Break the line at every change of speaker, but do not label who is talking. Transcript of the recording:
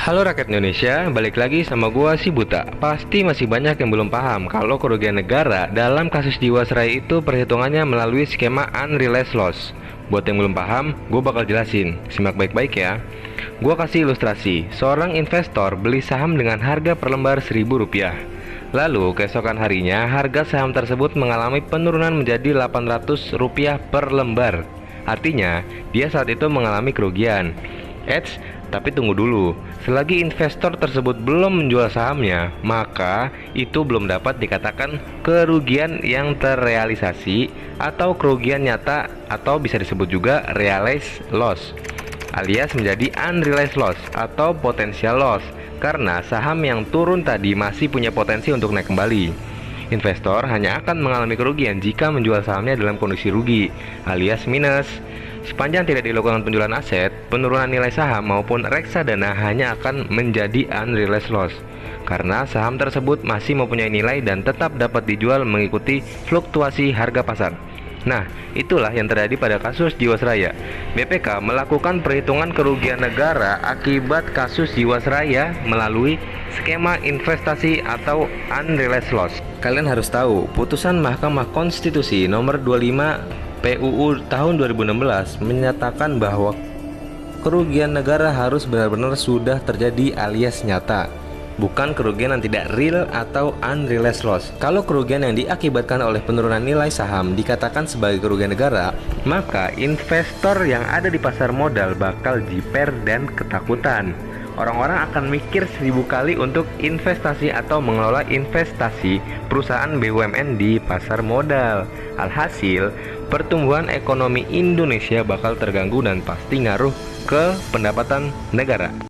Halo rakyat Indonesia, balik lagi sama gua si Buta. Pasti masih banyak yang belum paham kalau kerugian negara dalam kasus Jiwasraya itu perhitungannya melalui skema unrealized loss. Buat yang belum paham, gua bakal jelasin. Simak baik-baik ya. Gua kasih ilustrasi. Seorang investor beli saham dengan harga per lembar Rp1.000. Lalu keesokan harinya harga saham tersebut mengalami penurunan menjadi Rp800 per lembar. Artinya, dia saat itu mengalami kerugian. Eits, tapi tunggu dulu. Selagi investor tersebut belum menjual sahamnya, maka itu belum dapat dikatakan kerugian yang terrealisasi atau kerugian nyata, atau bisa disebut juga realized loss, alias menjadi unrealized loss atau potential loss, karena saham yang turun tadi masih punya potensi untuk naik kembali. Investor hanya akan mengalami kerugian jika menjual sahamnya dalam kondisi rugi, alias minus. Sepanjang tidak dilakukan penjualan aset, penurunan nilai saham maupun reksadana hanya akan menjadi unrealized loss, karena saham tersebut masih mempunyai nilai dan tetap dapat dijual mengikuti fluktuasi harga pasar. Nah, itulah yang terjadi pada kasus Jiwasraya. BPK melakukan perhitungan kerugian negara akibat kasus Jiwasraya melalui skema investasi atau unrealized loss. Kalian harus tahu, putusan Mahkamah Konstitusi nomor 25 PUU tahun 2016 menyatakan bahwa kerugian negara harus benar-benar sudah terjadi alias nyata, bukan kerugian yang tidak real atau unrealized loss. Kalau kerugian yang diakibatkan oleh penurunan nilai saham dikatakan sebagai kerugian negara, maka investor yang ada di pasar modal bakal jiper dan ketakutan. Orang-orang akan mikir 1000 kali untuk investasi atau mengelola investasi perusahaan BUMN di pasar modal. Alhasil, pertumbuhan ekonomi Indonesia bakal terganggu dan pasti ngaruh ke pendapatan negara.